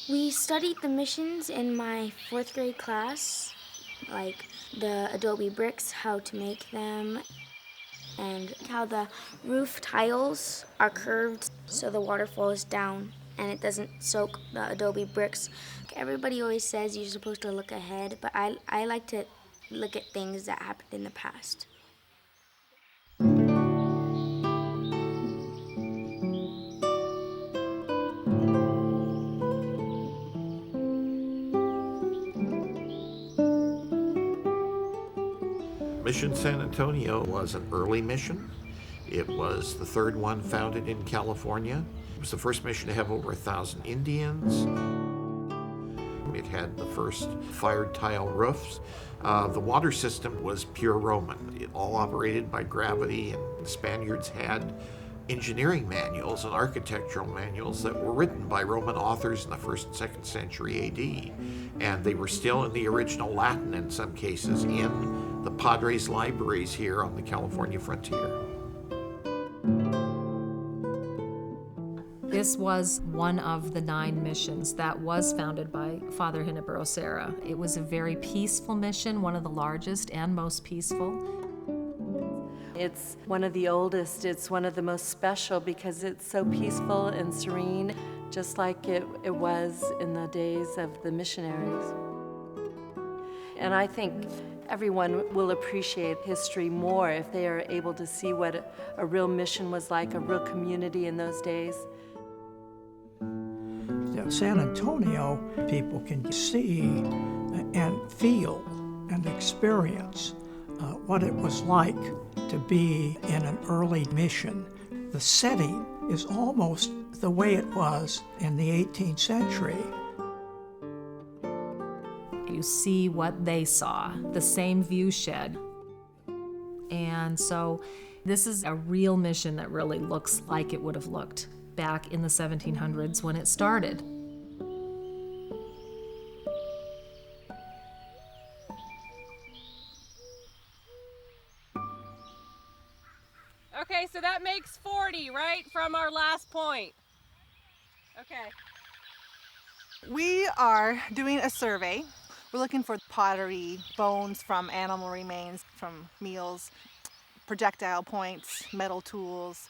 We studied the missions in my fourth grade class, like the adobe bricks, how to make them, and how the roof tiles are curved so the water falls down and it doesn't soak the adobe bricks. Everybody always says you're supposed to look ahead, but I like to look at things that happened in the past. Mission San Antonio was an early mission. It was the third one founded in California. It was the first mission to have over 1,000 Indians. It had the first fired tile roofs. The water system was pure Roman. It all operated by gravity, and the Spaniards had engineering manuals and architectural manuals that were written by Roman authors in the 1st and 2nd century AD. And they were still in the original Latin in some cases in the Padres libraries here on the California frontier. This was one of the 9 missions that was founded by Father Junipero Serra. It was a very peaceful mission, one of the largest and most peaceful. It's one of the oldest, it's one of the most special because it's so peaceful and serene, just like it was in the days of the missionaries. And I think everyone will appreciate history more if they are able to see what a real mission was like, a real community in those days. San Antonio, people can see and feel and experience what it was like to be in an early mission. The setting is almost the way it was in the 18th century. You see what they saw, the same view shed. And so this is a real mission that really looks like it would have looked back in the 1700s when it started. Okay, so that makes 40, right, from our last point. Okay. We are doing a survey. We're looking for pottery, bones from animal remains, from meals, projectile points, metal tools.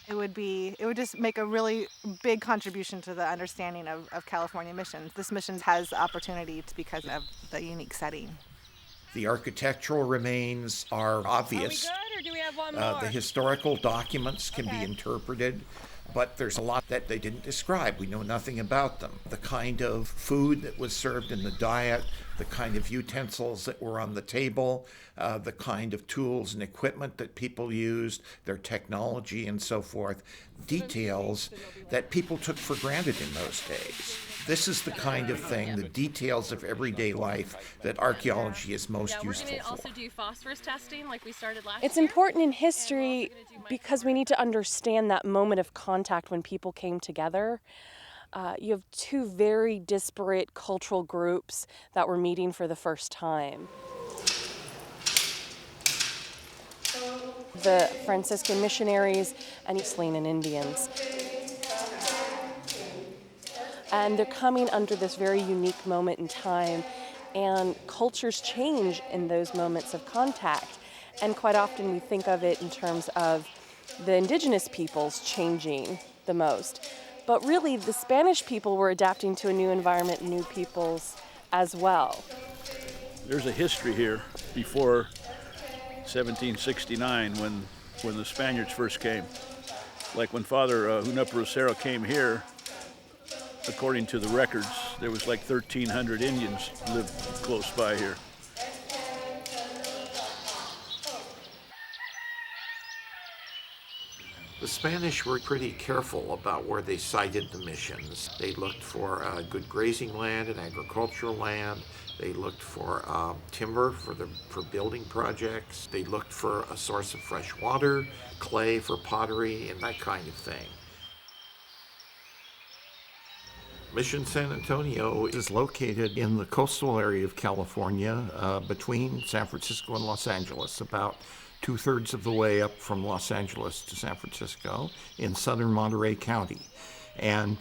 It would just make a really big contribution to the understanding of California missions. This mission has opportunity because of the unique setting. The architectural remains are obvious. Are we good, or do we have one more? The historical documents can be interpreted, but there's a lot that they didn't describe. We know nothing about them. The kind of food that was served in the diet, the kind of utensils that were on the table, the kind of tools and equipment that people used, their technology and so forth, details that people took for granted in those days. This is the kind of thing, the details of everyday life, that archaeology is most useful for. We're going to also do phosphorus testing like we started last It's year. important in history because we need to understand that moment of contact when people came together. You have 2 very disparate cultural groups that were meeting for the first time. The Franciscan missionaries and Eastland Indians. And they're coming under this very unique moment in time, and cultures change in those moments of contact. And quite often we think of it in terms of the indigenous peoples changing the most. But really, the Spanish people were adapting to a new environment, new peoples as well. There's a history here before 1769 when the Spaniards first came. Like when Father Junipero Serra came here, according to the records, there was like 1,300 Indians lived close by here. The Spanish were pretty careful about where they sited the missions. They looked for good grazing land and agricultural land. They looked for timber for building projects. They looked for a source of fresh water, clay for pottery, and that kind of thing. Mission San Antonio is located in the coastal area of California, between San Francisco and Los Angeles, about 2/3 of the way up from Los Angeles to San Francisco in southern Monterey County. And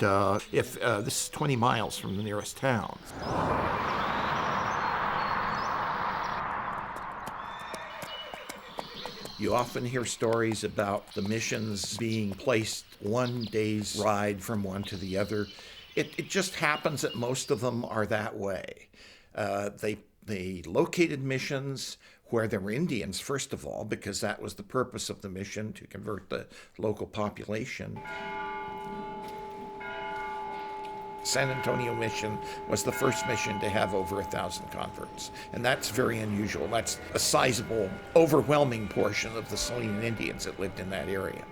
if this is 20 miles from the nearest town. You often hear stories about the missions being placed one day's ride from one to the other. It just happens that most of them are that way. They located missions where there were Indians, first of all, because that was the purpose of the mission, to convert the local population. San Antonio Mission was the first mission to have over 1,000 converts, and that's very unusual. That's a sizable, overwhelming portion of the Salinan Indians that lived in that area.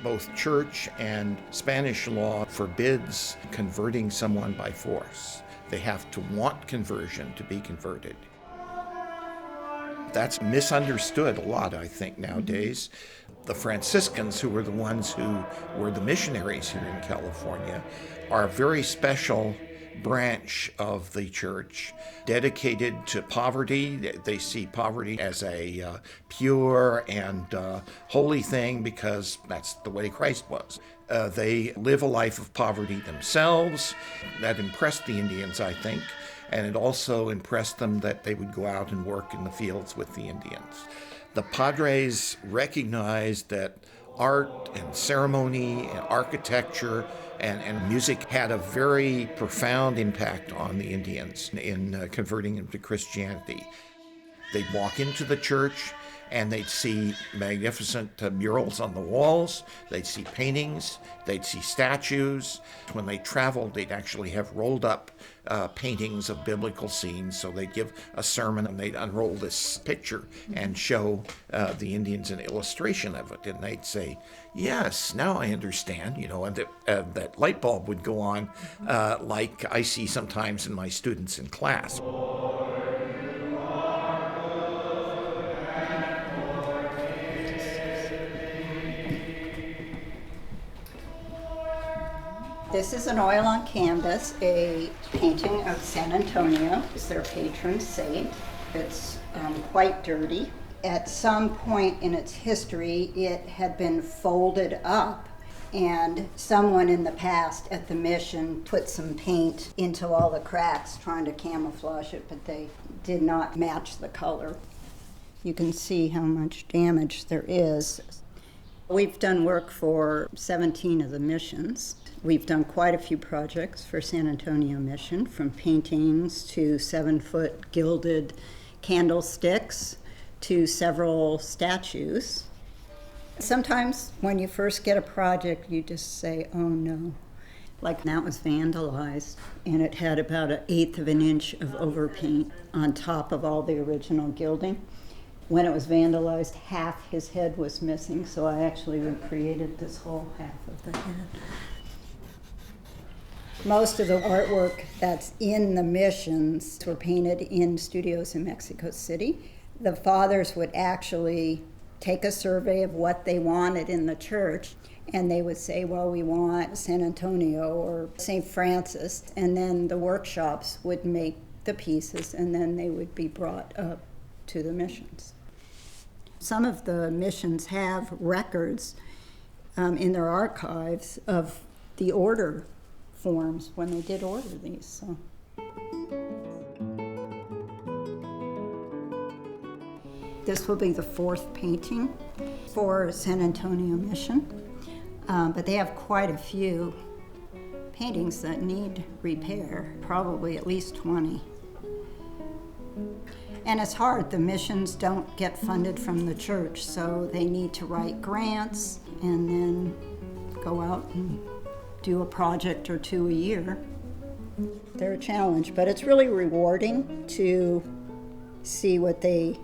Both church and Spanish law forbids converting someone by force. They have to want conversion to be converted. That's misunderstood a lot, I think, nowadays. The Franciscans, who were the ones who were the missionaries here in California, are a very special branch of the church dedicated to poverty. They see poverty as a pure and holy thing because that's the way Christ was. They live a life of poverty themselves. That impressed the Indians, I think, and it also impressed them that they would go out and work in the fields with the Indians. The Padres recognized that art and ceremony and architecture and music had a very profound impact on the Indians in converting them to Christianity. They'd walk into the church and they'd see magnificent murals on the walls, they'd see paintings, they'd see statues. When they traveled, they'd actually have rolled up paintings of biblical scenes, so they'd give a sermon and they'd unroll this picture and show the Indians an illustration of it, and they'd say, yes, now I understand, and that light bulb would go on like I see sometimes in my students in class. This is an oil on canvas, a painting of San Antonio. It's their patron saint. It's quite dirty. At some point in its history, it had been folded up, and someone in the past at the mission put some paint into all the cracks trying to camouflage it, but they did not match the color. You can see how much damage there is. We've done work for 17 of the missions. We've done quite a few projects for San Antonio Mission, from paintings to 7-foot gilded candlesticks to several statues. Sometimes when you first get a project, you just say, oh no. Like that was vandalized, and it had about 1/8 of an inch of overpaint on top of all the original gilding. When it was vandalized, half his head was missing, so I actually recreated this whole half of the head. Most of the artwork that's in the missions were painted in studios in Mexico City. The fathers would actually take a survey of what they wanted in the church, and they would say, well, we want San Antonio or St. Francis, and then the workshops would make the pieces, and then they would be brought up to the missions. Some of the missions have records in their archives of the order forms when they did order these. So. This will be the 4th painting for San Antonio Mission, but they have quite a few paintings that need repair, probably at least 20. And it's hard. The missions don't get funded from the church, so they need to write grants and then go out and do a project or two a year. They're a challenge, but it's really rewarding to see what they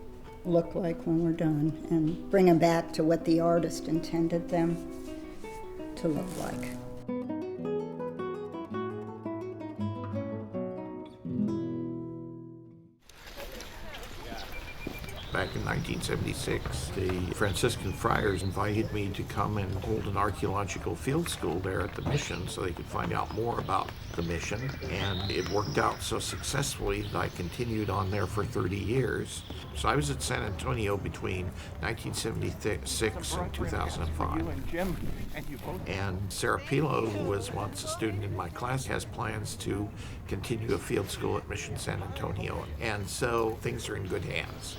look like when we're done and bring them back to what the artist intended them to look like. back in 1976. The Franciscan friars invited me to come and hold an archaeological field school there at the mission so they could find out more about the mission. And it worked out so successfully that I continued on there for 30 years. So I was at San Antonio between 1976 and 2005. And Sarah Pilo, who was once a student in my class, has plans to continue a field school at Mission San Antonio. And so things are in good hands.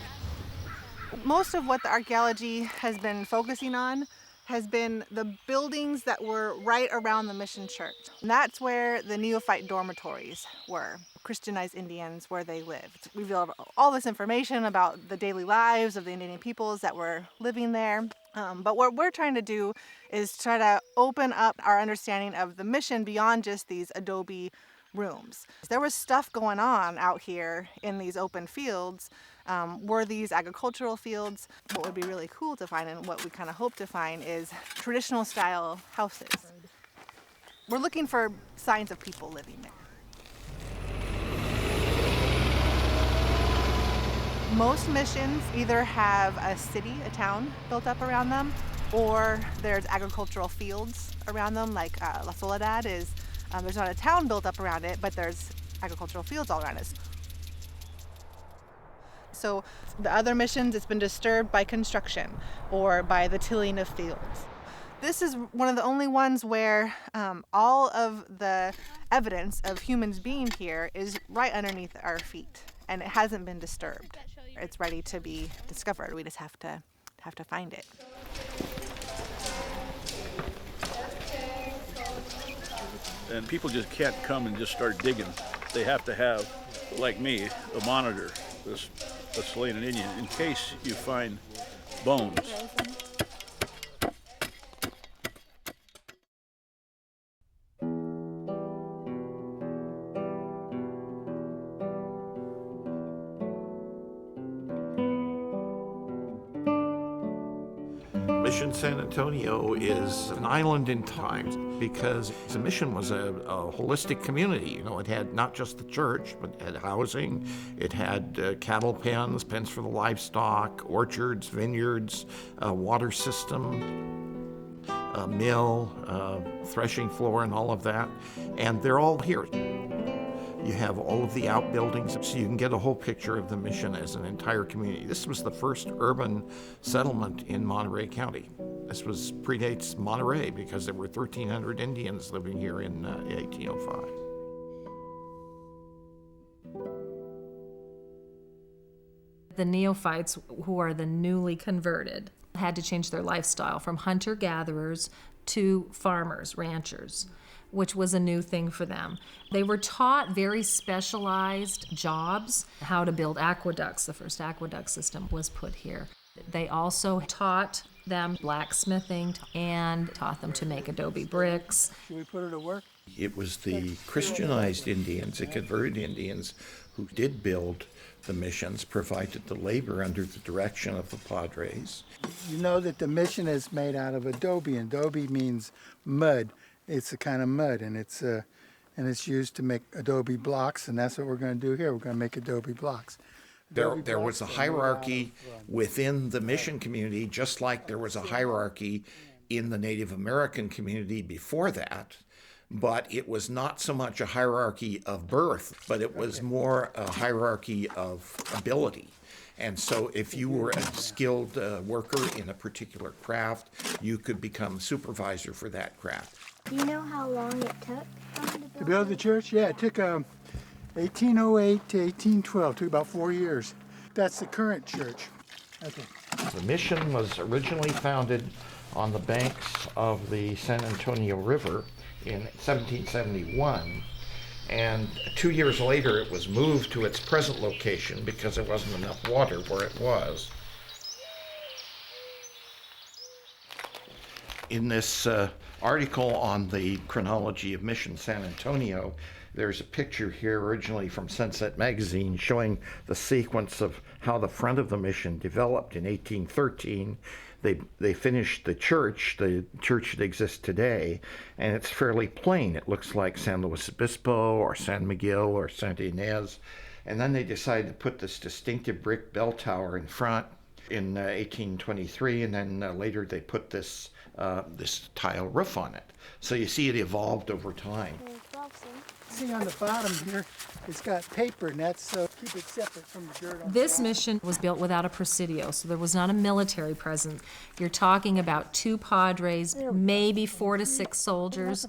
Most of what the archaeology has been focusing on has been the buildings that were right around the mission church. And that's where the neophyte dormitories were, Christianized Indians, where they lived. We revealed all this information about the daily lives of the Indian peoples that were living there. But what we're trying to do is try to open up our understanding of the mission beyond just these adobe rooms. There was stuff going on out here in these open fields. Were these agricultural fields? What would be really cool to find, and what we kind of hope to find, is traditional style houses. We're looking for signs of people living there. Most missions either have a city, a town built up around them, or there's agricultural fields around them, like La Soledad is. There's not a town built up around it, but there's agricultural fields all around us. So the other missions, it's been disturbed by construction or by the tilling of fields. This is one of the only ones where all of the evidence of humans being here is right underneath our feet, and it hasn't been disturbed. It's ready to be discovered. We just have to find it. And people just can't come and just start digging. They have to have, like me, a monitor, a slain an Indian, in case you find bones. Mission San Antonio is an island in time because the mission was a holistic community. You know, it had not just the church, but it had housing, it had cattle pens, pens for the livestock, orchards, vineyards, water system, a mill, threshing floor, and all of that. And they're all here. You have all of the outbuildings, so you can get a whole picture of the mission as an entire community. This was the first urban settlement in Monterey County. This predates Monterey because there were 1,300 Indians living here in 1805. The neophytes, who are the newly converted, had to change their lifestyle from hunter-gatherers to farmers, ranchers, which was a new thing for them. They were taught very specialized jobs, how to build aqueducts. The first aqueduct system was put here. They also taught them blacksmithing and taught them to make adobe bricks. Should we put her to work? It was the Christianized Indians, the converted Indians, who did build the missions, provided the labor under the direction of the padres. You know that the mission is made out of adobe, and adobe means mud. It's a kind of mud, and it's used to make adobe blocks, and that's what we're going to do here. We're going to make adobe blocks. There was a hierarchy within the mission community, just like there was a hierarchy in the Native American community before that. But it was not so much a hierarchy of birth, but it was more a hierarchy of ability. And so if you were a skilled worker in a particular craft, you could become supervisor for that craft. Do you know how long it took to build the church? Yeah, it took 1808 to 1812. It took about 4 years. That's the current church. Okay. The mission was originally founded on the banks of the San Antonio River in 1771, and 2 years later it was moved to its present location because there wasn't enough water where it was. In this article on the chronology of Mission San Antonio, there's a picture here originally from Sunset Magazine showing the sequence of how the front of the mission developed in 1813. They finished the church that exists today, and it's fairly plain. It looks like San Luis Obispo or San Miguel or Santa Ynez. And then they decided to put this distinctive brick bell tower in front in 1823, and then later they put this tile roof on it. So you see it evolved over time. See on the bottom here, it's got paper nets, so keep it separate from the dirt. This mission was built without a presidio, so there was not a military presence. You're talking about 2 padres, maybe 4 to 6 soldiers.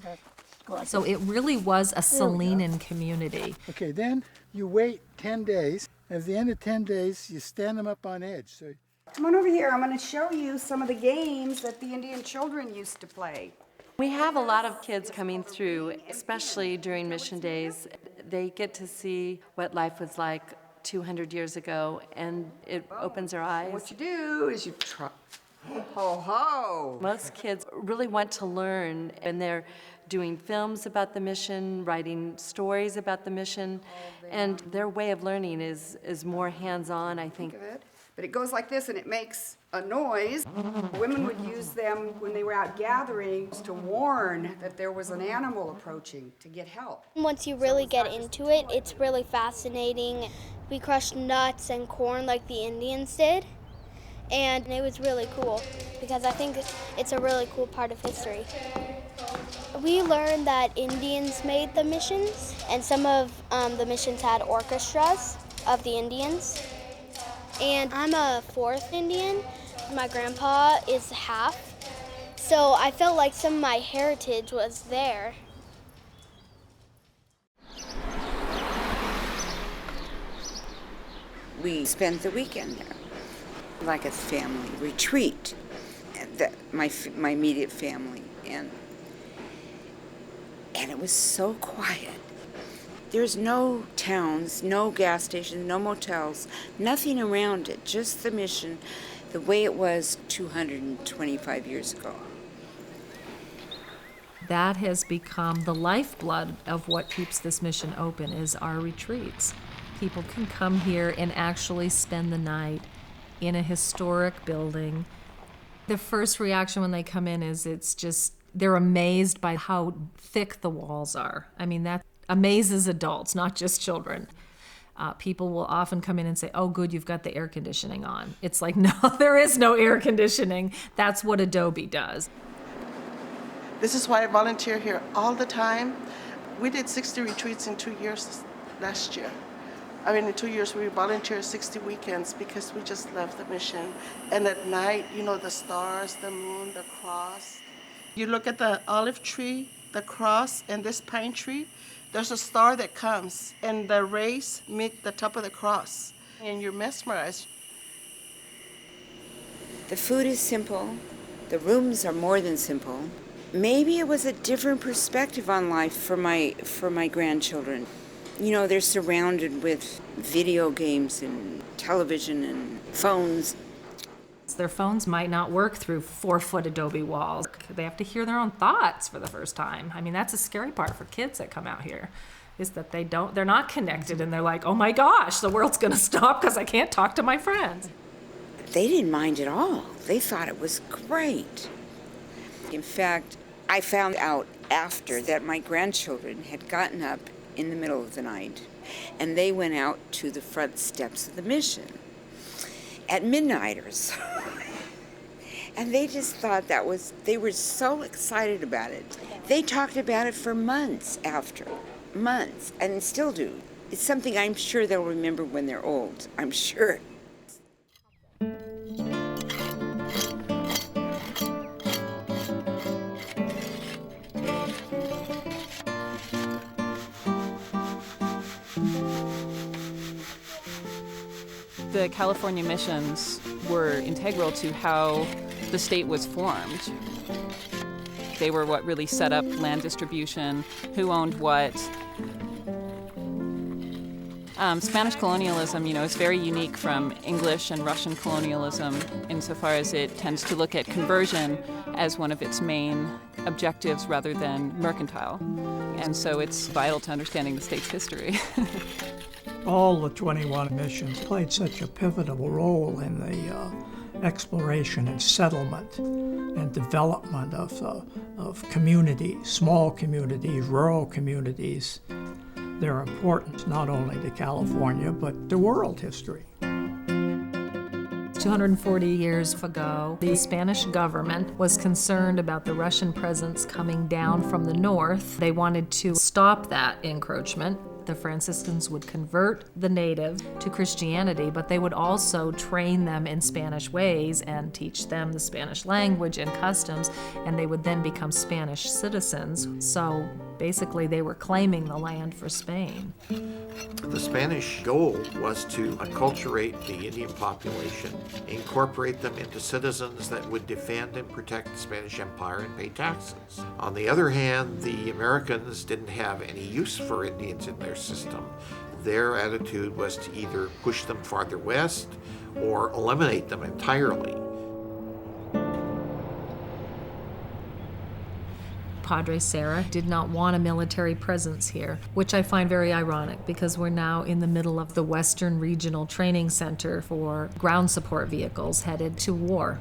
So it really was a Salinan community. Okay, then you wait 10 days. At the end of 10 days, you stand them up on edge. So come on over here. I'm going to show you some of the games that the Indian children used to play. We have a lot of kids coming through, especially during mission days. They get to see what life was like 200 years ago, and it opens their eyes. What you do is you try. Ho, ho. Most kids really want to learn, and they're doing films about the mission, writing stories about the mission, and their way of learning is more hands-on, I think. But it goes like this, and it makes a noise. Women would use them when they were out gatherings to warn that there was an animal approaching to get help. Once you really get into it, it's really fascinating. We crushed nuts and corn like the Indians did, and it was really cool because I think it's a really cool part of history. We learned that Indians made the missions, and some of the missions had orchestras of the Indians. And I'm a 4th Indian. My grandpa is half, so I felt like some of my heritage was there. We spent the weekend there, like a family retreat, my immediate family, and it was so quiet. There's no towns, no gas stations, no motels, nothing around it, just the mission, the way it was 225 years ago. That has become the lifeblood of what keeps this mission open is our retreats. People can come here and actually spend the night in a historic building. The first reaction when they come in is they're amazed by how thick the walls are. I mean, that amazes adults, not just children. People will often come in and say, oh, good, you've got the air conditioning on. It's like, no, there is no air conditioning. That's what Adobe does. This is why I volunteer here all the time. We did 60 retreats in 2 years last year. I mean, in 2 years, we volunteered 60 weekends because we just love the mission. And at night, the stars, the moon, the cross. You look at the olive tree, the cross, and this pine tree, there's a star that comes, and the rays meet the top of the cross, and you're mesmerized. The food is simple. The rooms are more than simple. Maybe it was a different perspective on life for my grandchildren. They're surrounded with video games and television and phones. Their phones might not work through 4-foot Adobe walls. They have to hear their own thoughts for the first time. I mean, that's a scary part for kids that come out here, is that they're not connected, and they're like, oh my gosh, the world's gonna stop because I can't talk to my friends. They didn't mind at all. They thought it was great. In fact, I found out after that my grandchildren had gotten up in the middle of the night, and they went out to the front steps of the mission at midnighters. And they just thought they were so excited about it. They talked about it for months after, months, and still do. It's something I'm sure they'll remember when they're old, I'm sure. The California missions were integral to how the state was formed. They were what really set up land distribution, who owned what. Spanish colonialism, is very unique from English and Russian colonialism insofar as it tends to look at conversion as one of its main objectives rather than mercantile. And so it's vital to understanding the state's history. All the 21 missions played such a pivotal role in the exploration and settlement and development of communities, small communities, rural communities. their importance not only to California but to world history. 240 years ago, the Spanish government was concerned about the Russian presence coming down from the north. They wanted to stop that encroachment. The Franciscans would convert the native to Christianity, but they would also train them in Spanish ways and teach them the Spanish language and customs, and they would then become Spanish citizens. So basically, they were claiming the land for Spain. The Spanish goal was to acculturate the Indian population, incorporate them into citizens that would defend and protect the Spanish Empire and pay taxes. On the other hand, the Americans didn't have any use for Indians in their system. Their attitude was to either push them farther west or eliminate them entirely. Padre Serra did not want a military presence here, which I find very ironic because we're now in the middle of the Western Regional Training Center for ground support vehicles headed to war.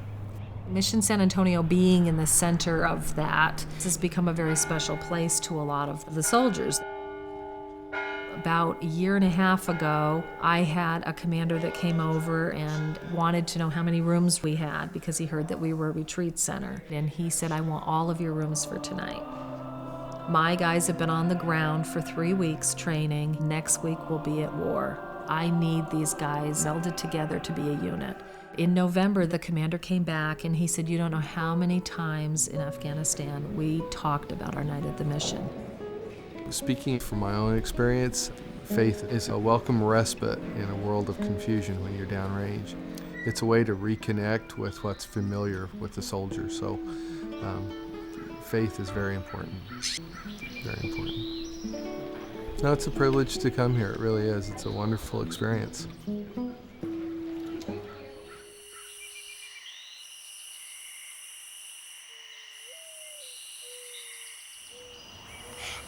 Mission San Antonio being in the center of that has become a very special place to a lot of the soldiers. About a year and a half ago, I had a commander that came over and wanted to know how many rooms we had because he heard that we were a retreat center. And he said, "I want all of your rooms for tonight." My guys have been on the ground for 3 weeks training. Next week we'll be at war. I need these guys melded together to be a unit. In November, the commander came back and he said, "You don't know how many times in Afghanistan we talked about our night at the mission." Speaking from my own experience, faith is a welcome respite in a world of confusion when you're downrange. It's a way to reconnect with what's familiar with the soldiers. So faith is very important, very important. No, it's a privilege to come here, it really is. It's a wonderful experience.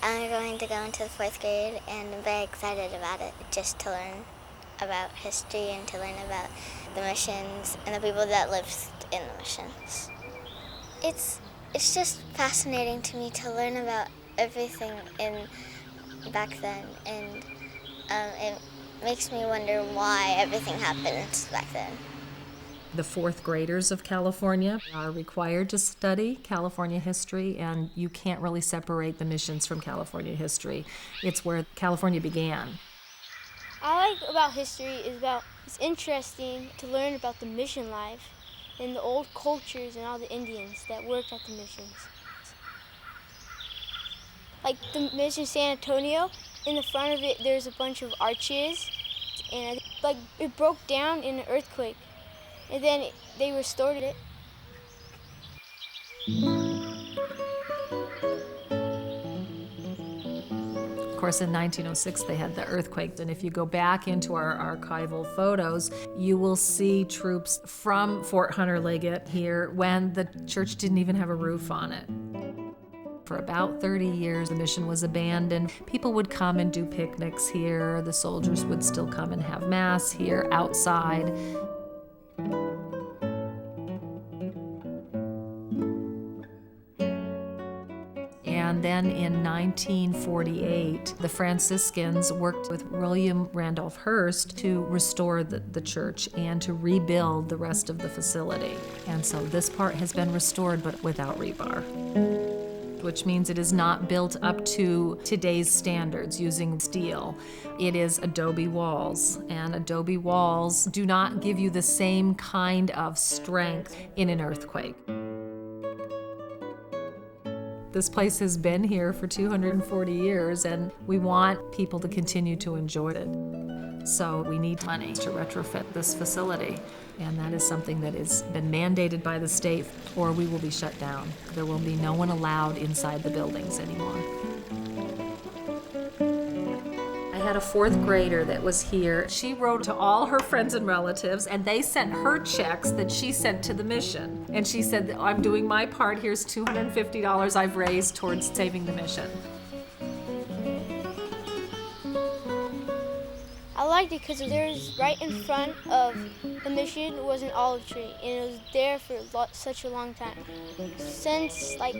I'm going to go into the 4th grade and I'm very excited about it, just to learn about history and to learn about the missions and the people that lived in the missions. It's just fascinating to me to learn about everything back then, and it makes me wonder why everything happened back then. The 4th graders of California are required to study California history, and you can't really separate the missions from California history. It's where California began. I like about history is it's interesting to learn about the mission life and the old cultures and all the Indians that worked at the missions. Like the mission San Antonio, in the front of it there's a bunch of arches, and it broke down in an earthquake. And then they restored it. Of course, in 1906, they had the earthquake. And if you go back into our archival photos, you will see troops from Fort Hunter Liggett here when the church didn't even have a roof on it. For about 30 years, the mission was abandoned. People would come and do picnics here. The soldiers would still come and have mass here outside. And then in 1948, the Franciscans worked with William Randolph Hearst to restore the church and to rebuild the rest of the facility. And so this part has been restored, but without rebar, which means it is not built up to today's standards using steel. It is adobe walls, and adobe walls do not give you the same kind of strength in an earthquake. This place has been here for 240 years, and we want people to continue to enjoy it. So we need money to retrofit this facility, and that is something that has been mandated by the state, or we will be shut down. There will be no one allowed inside the buildings anymore. I had a 4th grader that was here. She wrote to all her friends and relatives, and they sent her checks that she sent to the mission. And she said, "I'm doing my part. Here's $250 I've raised towards saving the mission." I liked it because there's right in front of the mission was an olive tree, and it was there for such a long time. Since like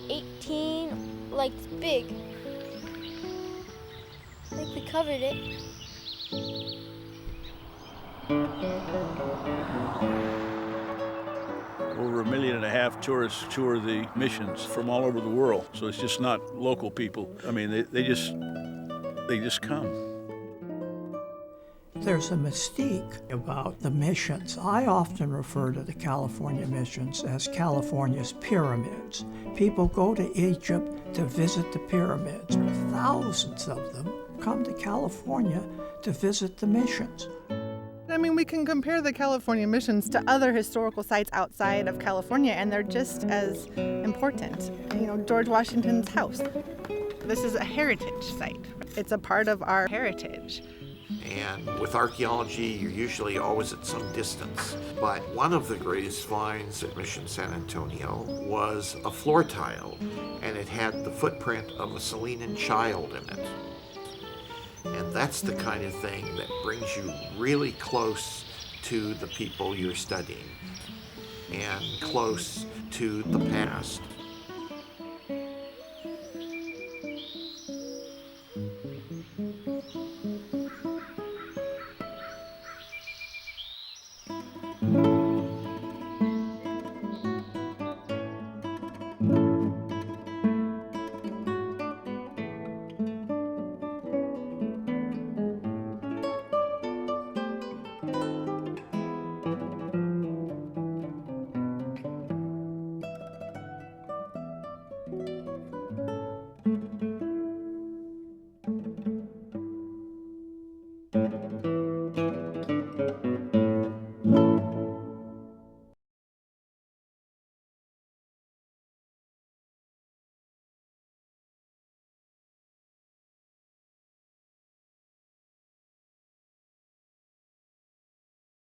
18, big. think we covered it. Over 1.5 million tourists tour the missions from all over the world. So it's just not local people. I mean, they just come. There's a mystique about the missions. I often refer to the California missions as California's pyramids. People go to Egypt to visit the pyramids. Thousands of them come to California to visit the missions. I mean, we can compare the California missions to other historical sites outside of California, and they're just as important. You know, George Washington's house. This is a heritage site. It's a part of our heritage. And with archaeology, you're usually always at some distance. But one of the greatest finds at Mission San Antonio was a floor tile, and it had the footprint of a Salinan child in it. And that's the kind of thing that brings you really close to the people you're studying and close to the past.